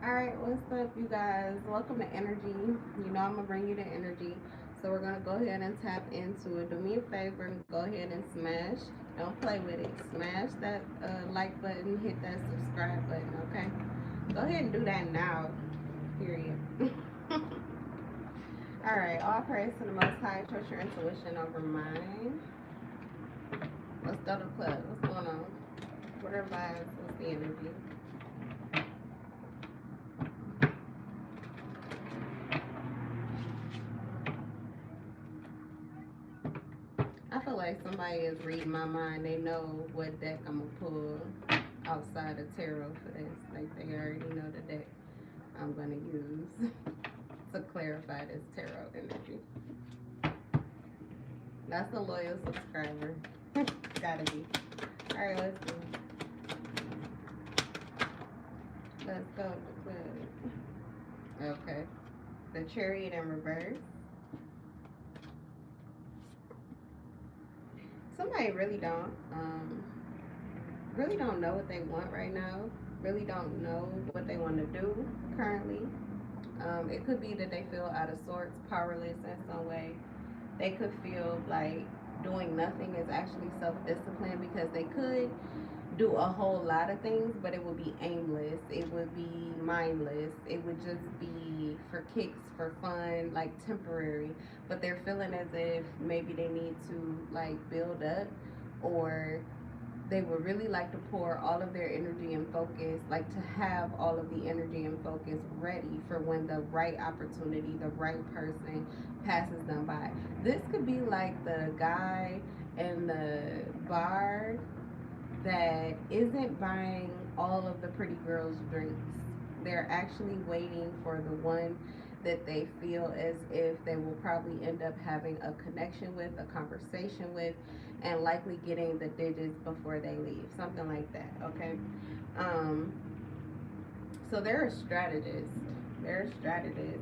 Alright, what's up, you guys? Welcome to Energy. You know I'm gonna bring you the energy. So we're gonna go ahead and tap into it. Do me a favor and go ahead and smash. Don't play with it. Smash that like button, hit that subscribe button, okay? Go ahead and do that now. Period. Alright, all praise to the most high. Trust your intuition over mine. Let's go to the club. What's going on? What are vibes? What's the energy? I feel like somebody is reading my mind. They know what deck I'm gonna pull outside of tarot for this. Like they already know the deck I'm gonna use to clarify this tarot energy. That's a loyal subscriber. Gotta be. Alright, let's do. Let's go to the club. Okay. The Chariot in reverse. Somebody really don't know what they want right now. Really don't know what they want to do currently. It could be that they feel out of sorts, powerless in some way. They could feel like doing nothing is actually self-discipline because they could do a whole lot of things, but it would be aimless. It would be mindless. It would just be for kicks, for fun, like temporary. But they're feeling as if maybe they need to like build up, or they would really like to pour all of their energy and focus, like to have all of the energy and focus ready for when the right opportunity, the right person passes them by. This could be like the guy in the bar that isn't buying all of the pretty girls' drinks. They're actually waiting for the one that they feel as if they will probably end up having a connection with, a conversation with, and likely getting the digits before they leave. Something like that, okay? Um, so they're a strategist. They're a strategist.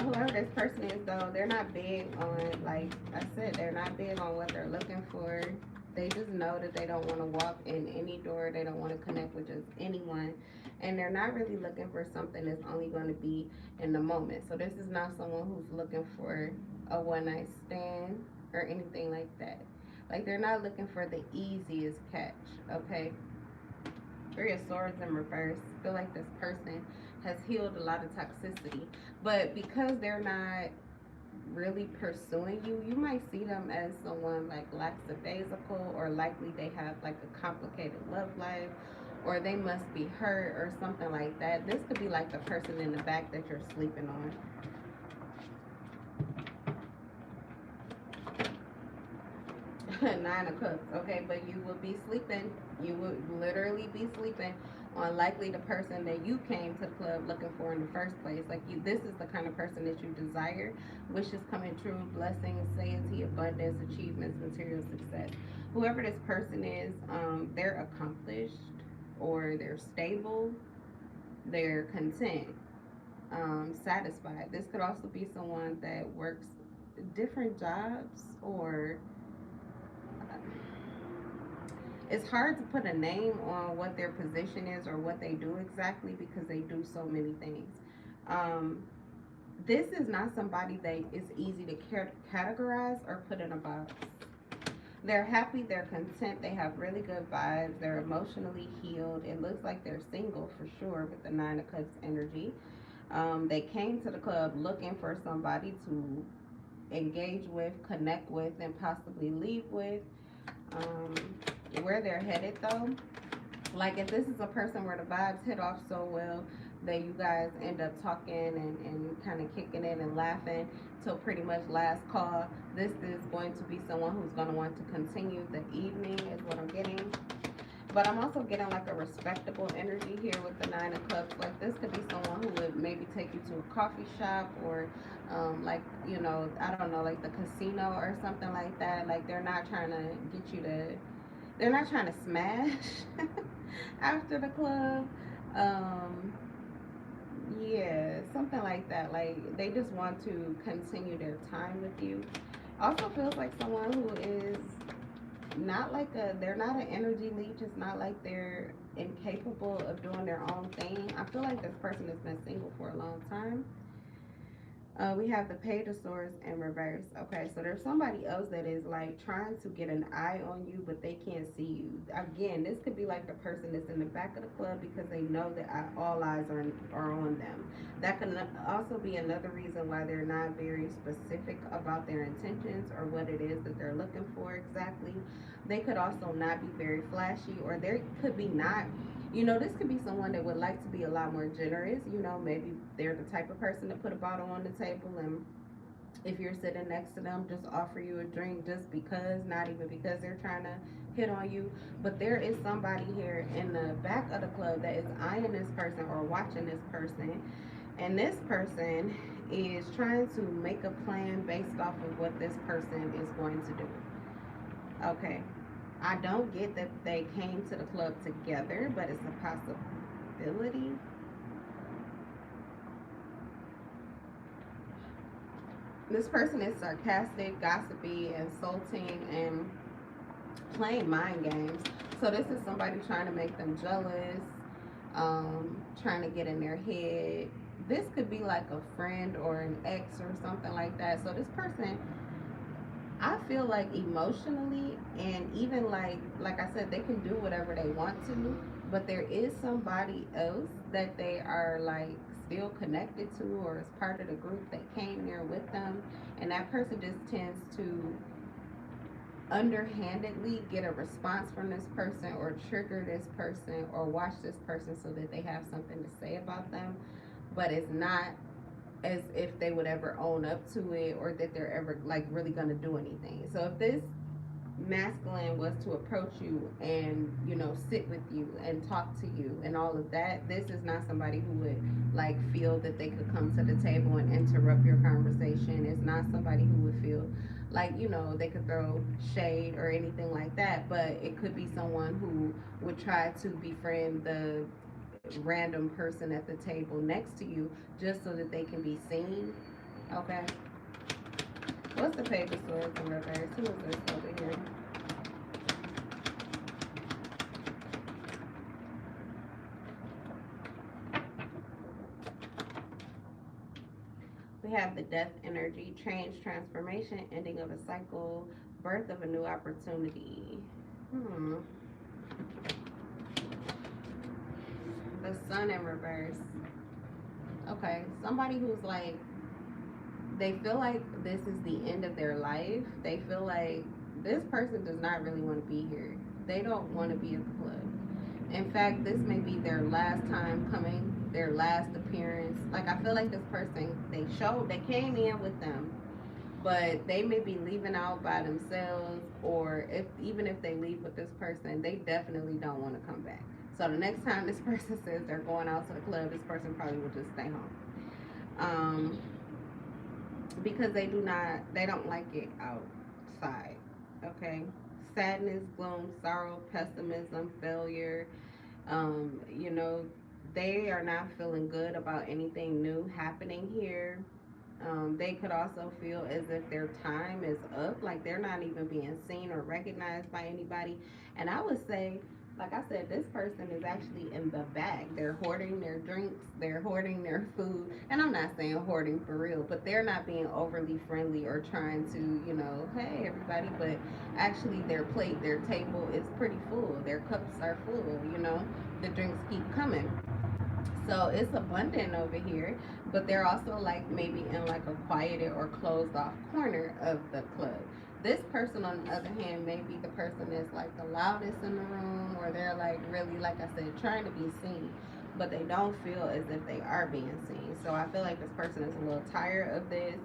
Whoever this person is, though, they're not big on, like I said, they're not big on what they're looking for. They just know that they don't want to walk in any door. They don't want to connect with just anyone. And they're not really looking for something that's only going to be in the moment. So this is not someone who's looking for a one night stand or anything like that. Like they're not looking for the easiest catch, okay? Three of Swords in reverse. I feel like this person has healed a lot of toxicity. But because they're not really pursuing you, you might see them as someone like lackadaisical, or likely they have like a complicated love life, or they must be hurt or something like that. This could be like the person in the back that you're sleeping on. Nine of Cups, okay, but you would be sleeping. You would literally be sleeping on likely the person that you came to the club looking for in the first place. Like you, this is the kind of person that you desire. Wishes coming true, blessings, satiety, abundance, achievements, material success. Whoever this person is, they're accomplished, or they're stable, they're content, satisfied. This could also be someone that works different jobs, or it's hard to put a name on what their position is or what they do exactly because they do so many things. Um, this is not somebody that is easy to categorize or put in a box. They're happy, they're content, they have really good vibes, they're emotionally healed. It looks like they're single for sure with the Nine of Cups energy. They came to the club looking for somebody to engage with, connect with, and possibly leave with. Um, where they're headed though, like if this is a person where the vibes hit off so well that you guys end up talking and kind of kicking it and laughing till pretty much last call, this is going to be someone who's going to want to continue the evening is what I'm getting. But I'm also getting like a respectable energy here with the Nine of Cups. Like this could be someone who would maybe take you to a coffee shop, or like, you know, I don't know, like the casino or something like that. Like they're not trying to get you to, they're not trying to smash after the club. Um, yeah, something like that. Like they just want to continue their time with you. Also feels like someone who is not like a, they're not an energy leech. It's not like they're incapable of doing their own thing. I feel like this person has been single for a long time. We have the Page of Swords in reverse. Okay, so there's somebody else that is like trying to get an eye on you, but they can't see you. Again, this could be like the person that's in the back of the club because they know that all eyes are on them. That can also be another reason why they're not very specific about their intentions or what it is that they're looking for exactly. They could also not be very flashy, or there could be not, this could be someone that would like to be a lot more generous. Maybe they're the type of person to put a bottle on the table, and if you're sitting next to them, just offer you a drink just because, not even because they're trying to hit on you. But there is somebody here in the back of the club that is eyeing this person or watching this person, and this person is trying to make a plan based off of what this person is going to do. Okay. I don't get that they came to the club together, but it's a possibility. This person is sarcastic, gossipy, insulting, and playing mind games. So this is somebody trying to make them jealous, trying to get in their head. This could be like a friend or an ex or something like that. So this person, I feel like emotionally, and even like I said, they can do whatever they want to, but there is somebody else that they are like still connected to, or is part of the group that came there with them, and that person just tends to underhandedly get a response from this person, or trigger this person, or watch this person so that they have something to say about them, but it's not as if they would ever own up to it, or that they're ever like really gonna do anything. So if this masculine was to approach you and sit with you and talk to you and all of that, this is not somebody who would like feel that they could come to the table and interrupt your conversation. It's not somebody who would feel like they could throw shade or anything like that, but it could be someone who would try to befriend the random person at the table next to you just so that they can be seen. Okay. What's the Page of Swords in reverse? Who is this over here? We have the Death energy, change, transformation, ending of a cycle, birth of a new opportunity. The Sun in reverse. Okay, somebody who's like, they feel like this is the end of their life. They feel like this person does not really want to be here. They don't want to be at the club. In fact, this may be their last time coming, their last appearance. Like, I feel like this person, they came in with them, but they may be leaving out by themselves, or even if they leave with this person, they definitely don't want to come back. So the next time this person says they're going out to the club, this person probably will just stay home. Because they don't like it outside. Okay. Sadness, gloom, sorrow, pessimism, failure. You know, they are not feeling good about anything new happening here. They could also feel as if their time is up, like they're not even being seen or recognized by anybody. And I would say, like I said, this person is actually in the back. They're hoarding their drinks, they're hoarding their food. And I'm not saying hoarding for real, but they're not being overly friendly or trying to, hey everybody, but actually their plate, their table is pretty full. Their cups are full. The drinks keep coming. So it's abundant over here, but they're also like maybe in like a quieted or closed off corner of the club. This person, on the other hand, may be the person that's like the loudest in the room, or they're like really, like I said, trying to be seen, but they don't feel as if they are being seen. So I feel like this person is a little tired of this.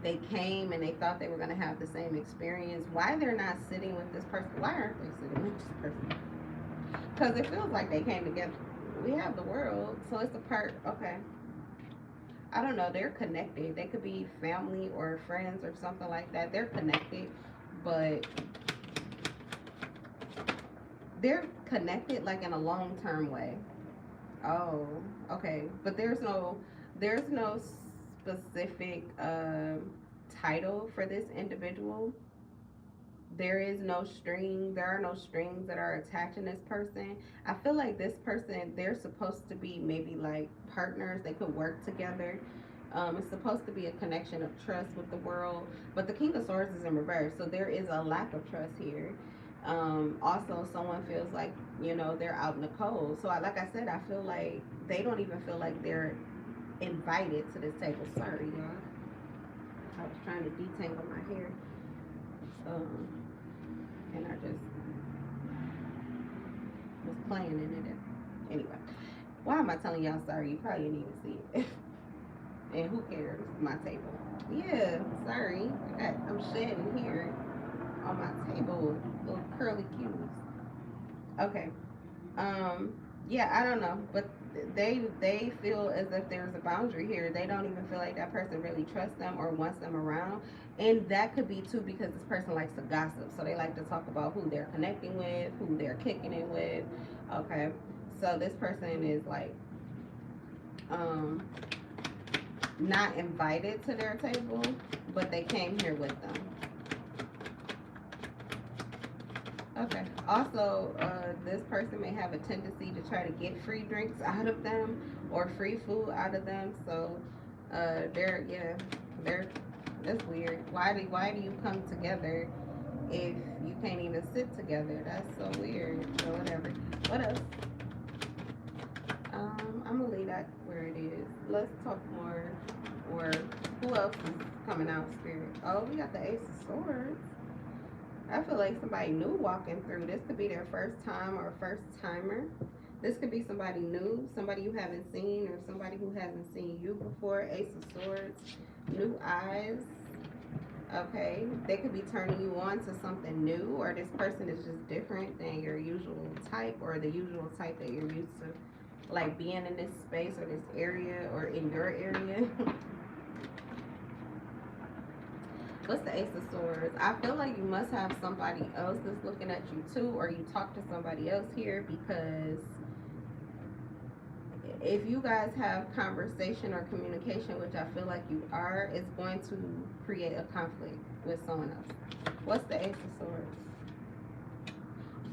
They came and they thought they were going to have the same experience. Why they're not sitting with this person? Why aren't they sitting with this person? Because it feels like they came together. We have the world, so it's a part. Okay, I don't know, they're connected. They could be family or friends or something like that. They're connected, but they're connected like in a long-term way. Oh, okay, but there's no specific title for this individual. There is no string. There are no strings that are attaching this person. I feel like this person, they're supposed to be maybe like partners. They could work together. It's supposed to be a connection of trust with the world, but the King of Swords is in reverse, so there is a lack of trust here. Also, someone feels like, you know, they're out in the cold. So, like I said, I feel like they don't even feel like they're invited to this table. Sorry, y'all. I was trying to detangle my hair, um, and I just was playing in it. Anyway, why am I telling y'all sorry? You probably didn't even see it. And who cares? My table. Yeah, sorry. I'm shedding here on my table. Little curly cues. Okay. Um, yeah, I don't know, but they feel as if there's a boundary here. They don't even feel like that person really trusts them or wants them around, and that could be too because this person likes to gossip, so they like to talk about who they're connecting with, who they're kicking it with. Okay, so this person is like um not invited to their table, but they came here with them. Okay. Also, this person may have a tendency to try to get free drinks out of them or free food out of them. So, they're that's weird. Why do you come together if you can't even sit together? That's so weird. So whatever. What else? I'm gonna leave that where it is. Let's talk more. Or who else is coming out, Spirit? Oh, we got the Ace of Swords. I feel like somebody new walking through. This could be their first time or first timer. This could be somebody new, somebody you haven't seen, or somebody who hasn't seen you before. Ace of Swords, new eyes. Okay, they could be turning you on to something new, or this person is just different than your usual type, or the usual type that you're used to, like being in this space or this area or in your area. What's the Ace of Swords? I feel like you must have somebody else that's looking at you too, or you talk to somebody else here, because if you guys have conversation or communication, which I feel like you are, it's going to create a conflict with someone else. What's the Ace of Swords?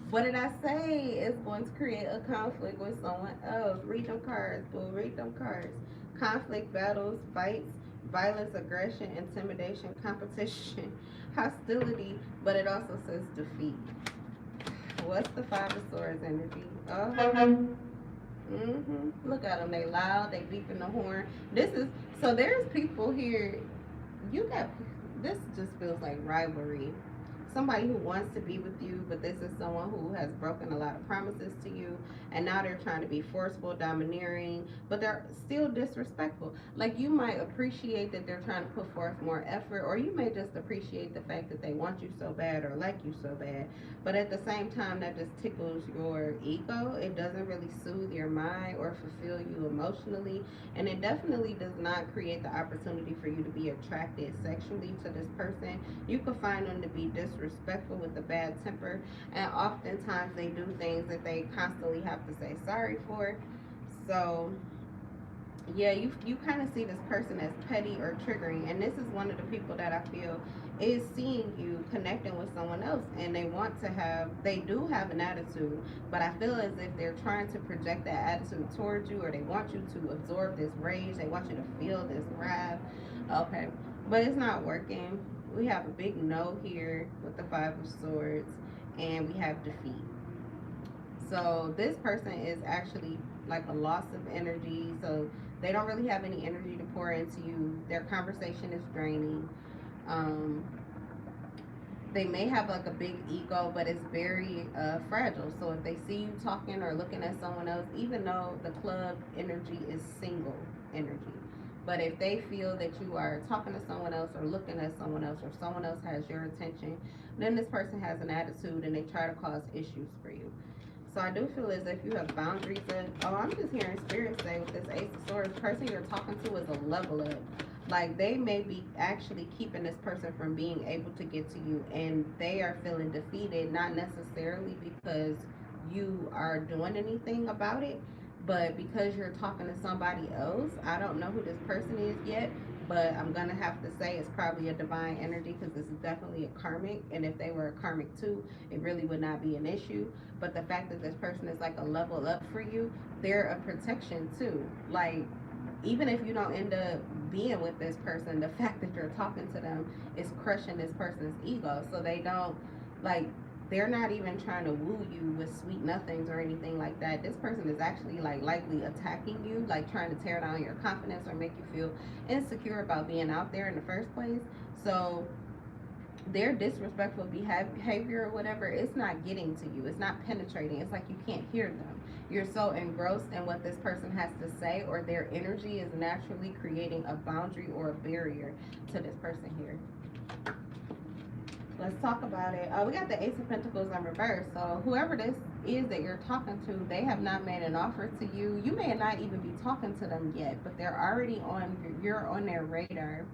What did I say? It's going to create a conflict with someone else. Read them cards, boo. Read them cards. Conflict, battles, fights, violence, aggression, intimidation, competition, hostility, but it also says defeat. What's the Five of Swords energy? Oh, look at them. They loud. They beeping the horn. This is so. There's people here. You got this. Just feels like rivalry. Somebody who wants to be with you, but this is someone who has broken a lot of promises to you, and now they're trying to be forceful, domineering, but they're still disrespectful. Like, you might appreciate that they're trying to put forth more effort, or you may just appreciate the fact that they want you so bad or like you so bad, but at the same time that just tickles your ego. It doesn't really soothe your mind or fulfill you emotionally, and it definitely does not create the opportunity for you to be attracted sexually to this person. You could find them to be disrespectful with a bad temper, and oftentimes they do things that they constantly have to say sorry for. So yeah, you kind of see this person as petty or triggering, and this is one of the people that I feel is seeing you connecting with someone else, and they do have an attitude, but I feel as if they're trying to project that attitude towards you, or they want you to absorb this rage, they want you to feel this wrath. Okay, but it's not working. We have a big no here with the Five of Swords, and we have defeat. So this person is actually like a loss of energy. So they don't really have any energy to pour into you. Their conversation is draining. Um, they may have like a big ego, but it's very fragile. So if they see you talking or looking at someone else, even though the club energy is single energy, but if they feel that you are talking to someone else or looking at someone else or someone else has your attention, then this person has an attitude and they try to cause issues for you. So I do feel as if you have boundaries. I'm just hearing spirit say with this Ace of Swords, person you're talking to is a level up. Like, they may be actually keeping this person from being able to get to you, and they are feeling defeated, not necessarily because you are doing anything about it, but because you're talking to somebody else. I don't know who this person is yet, but I'm gonna have to say it's probably a divine energy because this is definitely a karmic, and if they were a karmic too, it really would not be an issue. But the fact that this person is like a level up for you, they're a protection too. Like, even if you don't end up being with this person, the fact that you're talking to them is crushing this person's ego. So they don't, like, they're not even trying to woo you with sweet nothings or anything like that. This person is actually like likely attacking you, like trying to tear down your confidence or make you feel insecure about being out there in the first place. So their disrespectful behavior or whatever, it's not getting to you. It's not penetrating. It's like you can't hear them. You're so engrossed in what this person has to say, or their energy is naturally creating a boundary or a barrier to this person here. Let's talk about it. We got the Ace of Pentacles in reverse. So whoever this is that you're talking to, they have not made an offer to you. You may not even be talking to them yet, but they're already on, you're on their radar.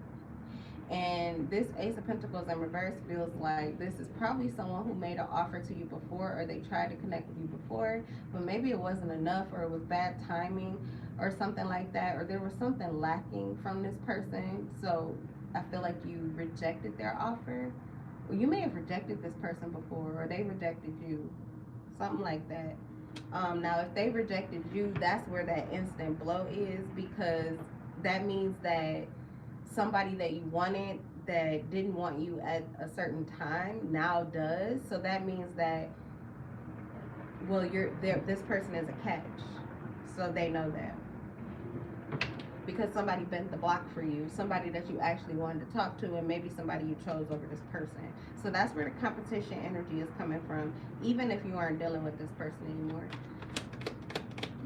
And this Ace of Pentacles in reverse feels like this is probably someone who made an offer to you before, or they tried to connect with you before, but maybe it wasn't enough, or it was bad timing or something like that, or there was something lacking from this person. So I feel like you rejected their offer. Well, you may have rejected this person before, or they rejected you, something like that. Now, if they rejected you, that's where that instant blow is, because that means that somebody that you wanted that didn't want you at a certain time now does. So that means that, well, this person is a catch, so they know that. Because somebody bent the block for you, somebody that you actually wanted to talk to, and maybe somebody you chose over this person. So that's where the competition energy is coming from, even if you aren't dealing with this person anymore.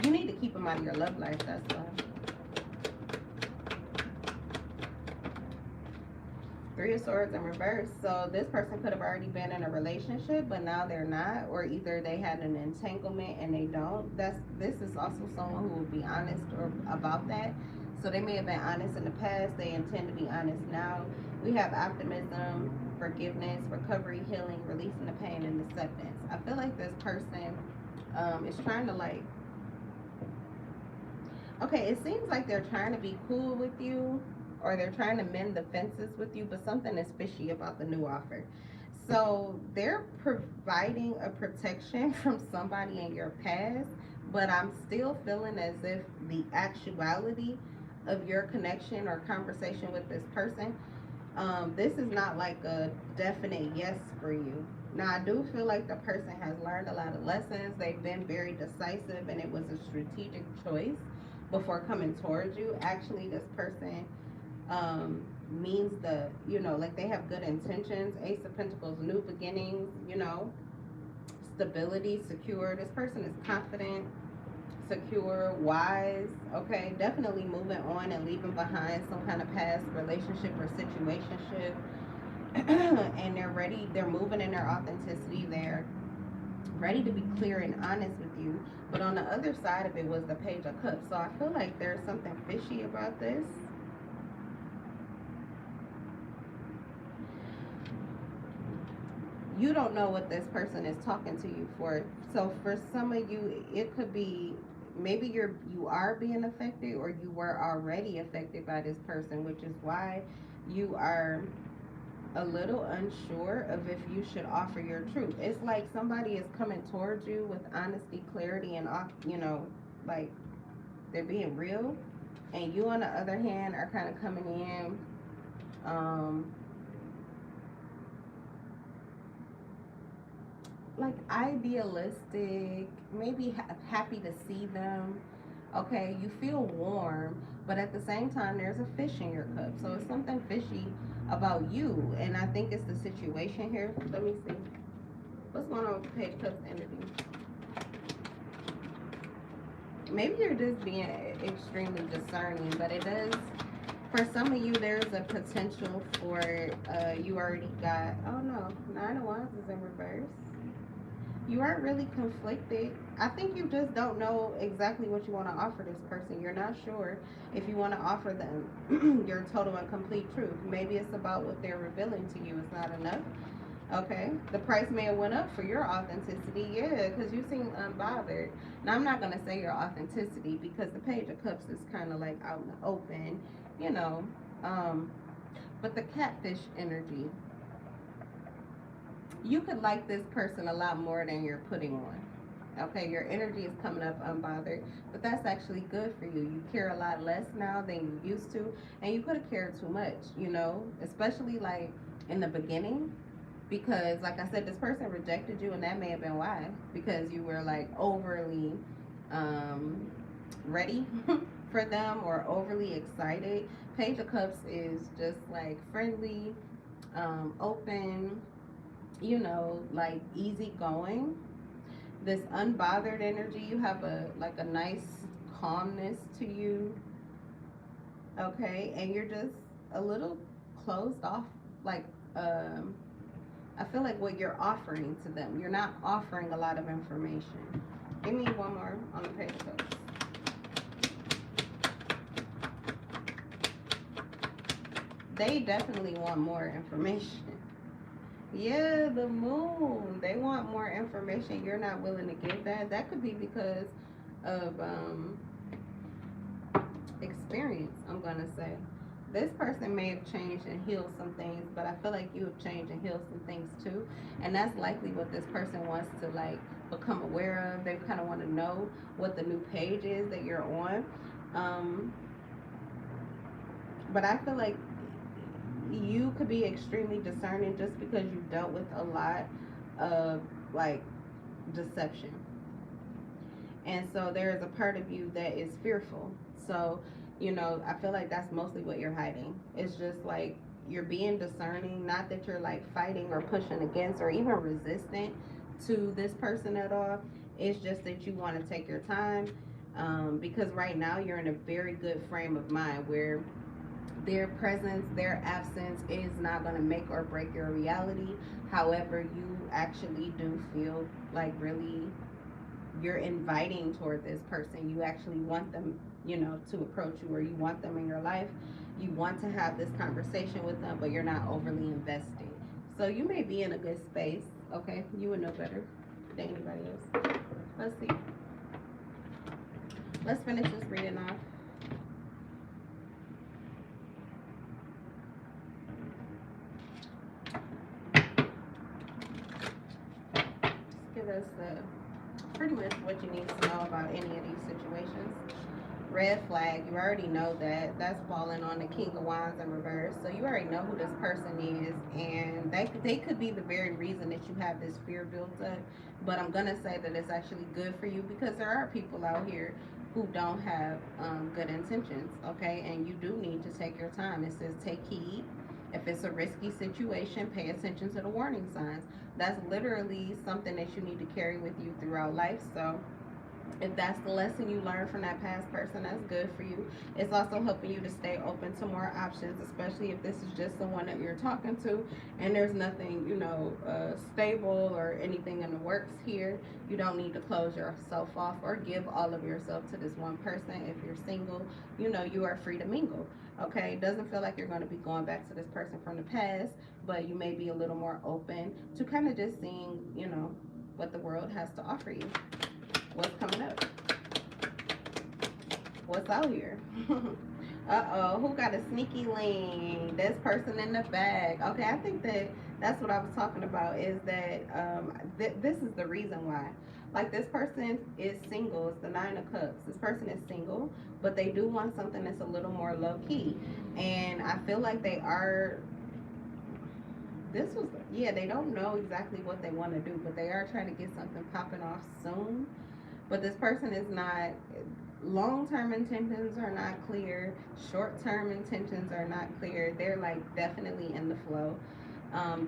You need to keep them out of your love life, that's why. Three of Swords in reverse. So this person could have already been in a relationship, but now they're not, or either they had an entanglement and they don't. This is also someone who will be honest or about that. So they may have been honest in the past. They intend to be honest now. We have optimism, forgiveness, recovery, healing, releasing the pain, and acceptance. I feel like this person is trying to, like, okay, it seems like they're trying to be cool with you, or they're trying to mend the fences with you, but something is fishy about the new offer. So they're providing a protection from somebody in your past, but I'm still feeling as if the actuality of your connection or conversation with this person, this is not like a definite yes for you. Now, I do feel like the person has learned a lot of lessons. They've been very decisive, and it was a strategic choice before coming towards you. Actually, this person means the, you know, like they have good intentions. Ace of Pentacles, new beginnings, you know, stability, secure. This person is confident, secure, wise. Okay, definitely moving on and leaving behind some kind of past relationship or situationship. And they're ready, they're moving in their authenticity, they're ready to be clear and honest with you. But on the other side of it was the Page of Cups. So I feel like there's something fishy about this. You don't know what this person is talking to you for. So for some of you, it could be maybe you are being affected, or you were already affected by this person, which is why you are a little unsure of if you should offer your truth. It's like somebody is coming towards you with honesty, clarity, and, you know, like they're being real, and you on the other hand are kind of coming in like idealistic, maybe happy to see them. Okay, you feel warm, but at the same time there's a fish in your cup. So it's something fishy about you, and I think it's the situation here. Let me see what's going on with the Page of Cups energy. Maybe you're just being extremely discerning, but it does, for some of you, there's a potential for you already got, oh no, Nine of Wands is in reverse. You aren't really conflicted. I think you just don't know exactly what you want to offer this person. You're not sure if you want to offer them your total and complete truth. Maybe it's about what they're revealing to you is not enough. Okay, the price may have went up for your authenticity, yeah, because you seem unbothered. Now, I'm not going to say your authenticity, because the Page of Cups is kind of like out in the open, you know. But the catfish energy, you could like this person a lot more than you're putting on. Okay, your energy is coming up unbothered, but that's actually good for you. You care a lot less now than you used to, and you could have cared too much, you know, especially like in the beginning, because like I said, this person rejected you, and that may have been why, because you were like overly um, ready for them or overly excited. Page of Cups is just like friendly, open, you know, like easygoing. This unbothered energy, you have a like a nice calmness to you, okay, and you're just a little closed off, like um I feel like what you're offering to them, you're not offering a lot of information. Give me one more on the page of Cups. They definitely want more information. Yeah, the moon. They want more information. You're not willing to give that. That could be because of experience, I'm gonna say. This person may have changed and healed some things, but I feel like you have changed and healed some things too. And that's likely what this person wants to like become aware of. They kind of want to know what the new page is that you're on. Um, but I feel like you could be extremely discerning just because you dealt with a lot of like deception, and so there is a part of you that is fearful. So you know, I feel like that's mostly what you're hiding. It's just like you're being discerning, not that you're like fighting or pushing against or even resistant to this person at all. It's just that you want to take your time, because right now you're in a very good frame of mind where their presence, their absence is not going to make or break your reality. However, you actually do feel like really you're inviting toward this person. You actually want them, you know, to approach you, or you want them in your life. You want to have this conversation with them, but you're not overly invested. So you may be in a good space, okay? You would know better than anybody else. Let's see. Let's finish this reading off. Give us pretty much what you need to know about any of these situations. Red flag, you already know that. That's falling on the King of Wands in reverse. So you already know who this person is, and they could be the very reason that you have this fear built up. But I'm going to say that it's actually good for you, because there are people out here who don't have good intentions, okay? And you do need to take your time. It says take heed. If it's a risky situation, pay attention to the warning signs. That's literally something that you need to carry with you throughout life. So if that's the lesson you learned from that past person, that's good for you. It's also helping you to stay open to more options, especially if this is just someone that you're talking to and there's nothing, you know, stable or anything in the works here. You don't need to close yourself off or give all of yourself to this one person. If you're single, you know, you are free to mingle. Okay, it doesn't feel like you're going to be going back to this person from the past, but you may be a little more open to kind of just seeing, you know, what the world has to offer you. What's coming up? What's out here? Uh-oh, who got a sneaky link? This person in the bag. Okay, I think that's what I was talking about, is that this is the reason why. Like, this person is single. It's the Nine of Cups. This person is single, but they do want something that's a little more low-key. And I feel like they are... they don't know exactly what they want to do, but they are trying to get something popping off soon. But this person is not, long-term intentions are not clear. Short-term intentions are not clear. They're like definitely in the flow.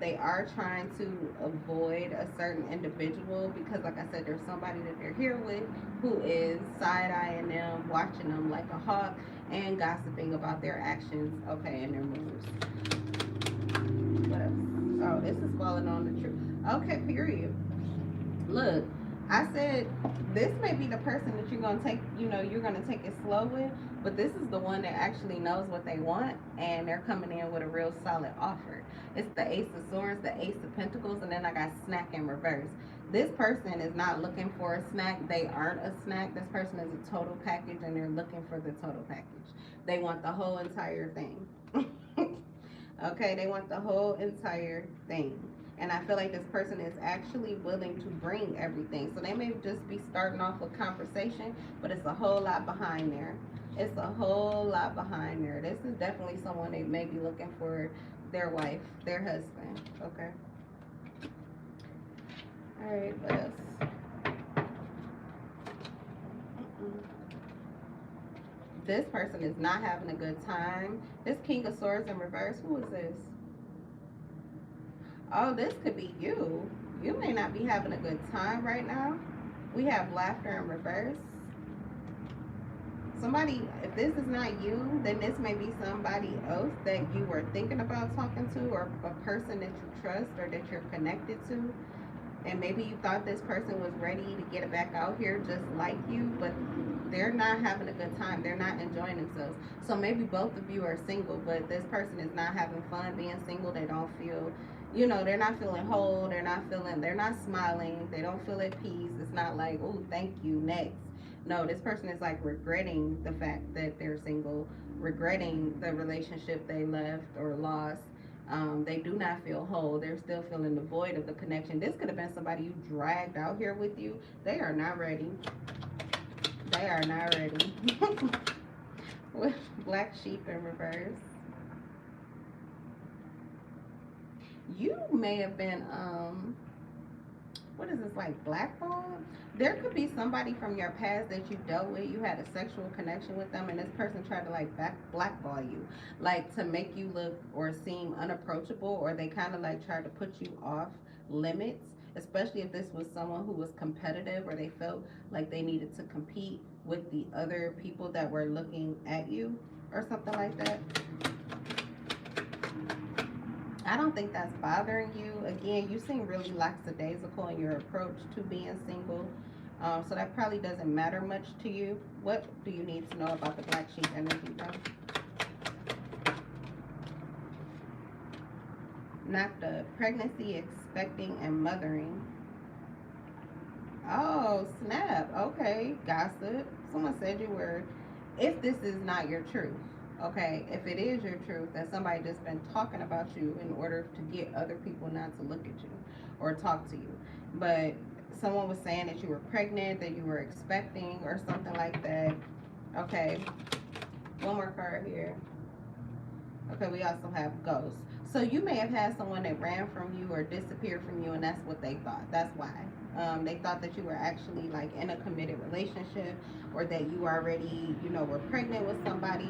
They are trying to avoid a certain individual because, like I said, there's somebody that they're here with who is side-eyeing them, watching them like a hawk, and gossiping about their actions, okay, and their moves. What else? Oh, this is falling on the truth. Okay, period. Look, I said this may be the person that you're going to take, you know, you're going to take it slow with, but this is the one that actually knows what they want, and they're coming in with a real solid offer. It's the Ace of Swords, the Ace of Pentacles, and then I got Snack in reverse. This person is not looking for a snack. They aren't a snack. This person is a total package, and they're looking for the total package. They want the whole entire thing. Okay, they want the whole entire thing. And I feel like this person is actually willing to bring everything. So they may just be starting off with conversation, but it's a whole lot behind there. It's a whole lot behind there. This is definitely someone they may be looking for their wife, their husband. Okay. All right, what else? This person is not having a good time. This King of Swords in reverse. Who is this? Oh, this could be you. You may not be having a good time right now. We have laughter in reverse. Somebody, if this is not you, then this may be somebody else that you were thinking about talking to, or a person that you trust or that you're connected to. And maybe you thought this person was ready to get it back out here just like you, but they're not having a good time. They're not enjoying themselves. So maybe both of you are single, but this person is not having fun being single. They don't feel, they're not feeling whole. They're not smiling. They don't feel at peace. It's not like, oh, thank you, next. No, this person is like regretting the fact that they're single, regretting the relationship they left or lost. They do not feel whole. They're still feeling the void of the connection. This could have been somebody you dragged out here with you. They are not ready. They are not ready. With black sheep in reverse. You may have been, what is this, like blackballed? There could be somebody from your past that you dealt with. You had a sexual connection with them, and this person tried to like blackball you, like to make you look or seem unapproachable, or they kind of like tried to put you off limits, especially if this was someone who was competitive, or they felt like they needed to compete with the other people that were looking at you or something like that. I don't think that's bothering you. Again, you seem really lackadaisical in your approach to being single. So that probably doesn't matter much to you. What do you need to know about the black sheep energy, though? Knocked up. Pregnancy, expecting, and mothering. Oh, snap. Okay. Gossip. Someone said you were, if this is not your truth. Okay, if it is your truth, that somebody just been talking about you in order to get other people not to look at you or talk to you. But someone was saying that you were pregnant, that you were expecting, or something like that. Okay, one more card here. Okay, we also have ghosts. So you may have had someone that ran from you or disappeared from you, and that's what they thought. That's why. They thought that you were actually like in a committed relationship, or that you already, were pregnant with somebody.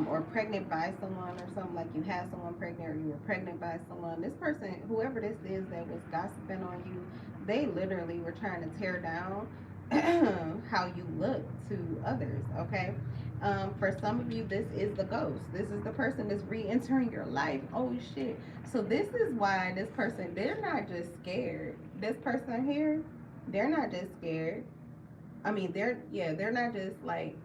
Or pregnant by someone, or something, like you had someone pregnant, or you were pregnant by someone. This person, whoever this is that was gossiping on you, they literally were trying to tear down how you look to others. Okay, for some of you, this is the ghost. This is the person that's re-entering your life. Oh shit. So this is why this person, they're not just scared. This person here, they're not just scared. I mean, they're not just like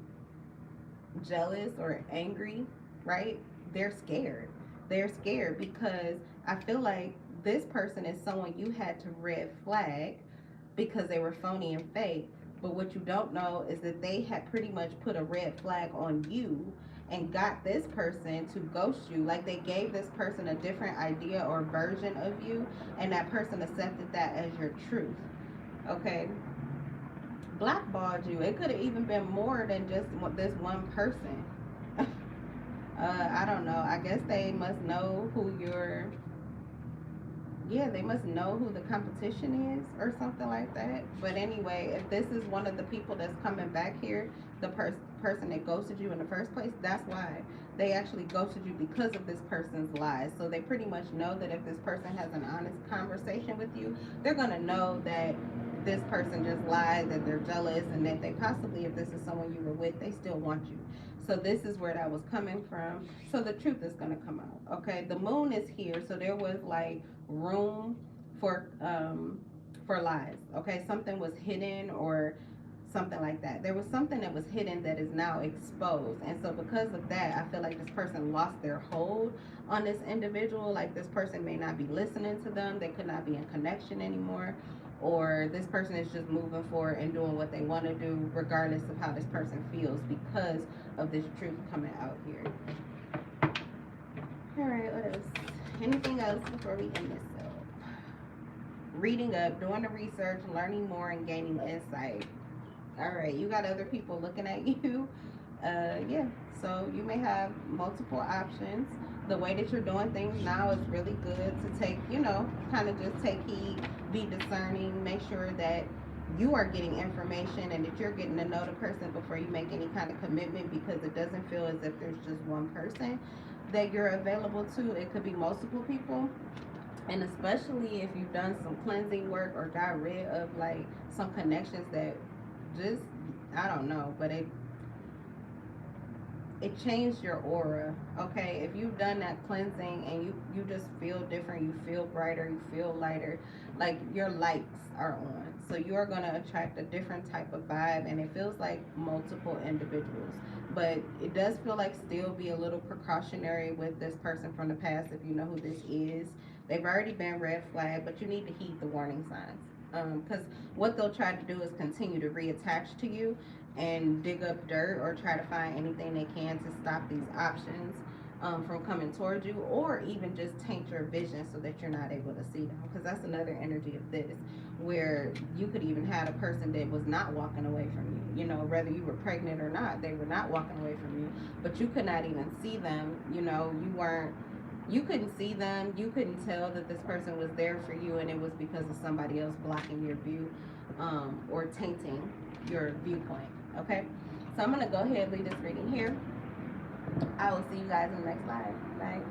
jealous or angry, right? They're scared. They're scared because I feel like this person is someone you had to red flag because they were phony and fake. But what you don't know is that they had pretty much put a red flag on you and got this person to ghost you. Like they gave this person a different idea or version of you, and that person accepted that as your truth. Okay, blackballed you. It could have even been more than just this one person. I don't know. I guess they must know who they must know who the competition is or something like that. But anyway, if this is one of the people that's coming back here, the person that ghosted you in the first place, that's why. They actually ghosted you because of this person's lies. So they pretty much know that if this person has an honest conversation with you, they're going to know that this person just lied, that they're jealous, and that they possibly, if this is someone you were with, they still want you. So this is where that was coming from. So the truth is going to come out. Okay, the moon is here, so there was like room for lies. Okay, something was hidden or something like that. There was something that was hidden that is now exposed, and so because of that, I feel like this person lost their hold on this individual. Like this person may not be listening to them. They could not be in connection anymore, or this person is just moving forward and doing what they want to do regardless of how this person feels because of this truth coming out here. All right, what else? Anything else before we end this up? Reading up, doing the research, learning more, and gaining insight. All right, you got other people looking at you. Yeah, so you may have multiple options. The way that you're doing things now is really good to take, kind of just take heed, be discerning, make sure that you are getting information and that you're getting to know the person before you make any kind of commitment, because it doesn't feel as if there's just one person that you're available to. It could be multiple people. And especially if you've done some cleansing work or got rid of like some connections that just, I don't know, but it changed your aura. Okay, if you've done that cleansing and you just feel different, you feel brighter, you feel lighter, like your lights are on, so you're going to attract a different type of vibe, and it feels like multiple individuals. But it does feel like still be a little precautionary with this person from the past. If you know who this is, they've already been red flag, but you need to heed the warning signs, because what they'll try to do is continue to reattach to you and dig up dirt or try to find anything they can to stop these options from coming towards you, or even just taint your vision so that you're not able to see them. Because that's another energy of this, where you could even have a person that was not walking away from you, whether you were pregnant or not, they were not walking away from you, but you could not even see them. You couldn't see them, you couldn't tell that this person was there for you, and it was because of somebody else blocking your view, or tainting your viewpoint. Okay, so I'm going to go ahead and leave this reading here. I will see you guys in the next live. Bye.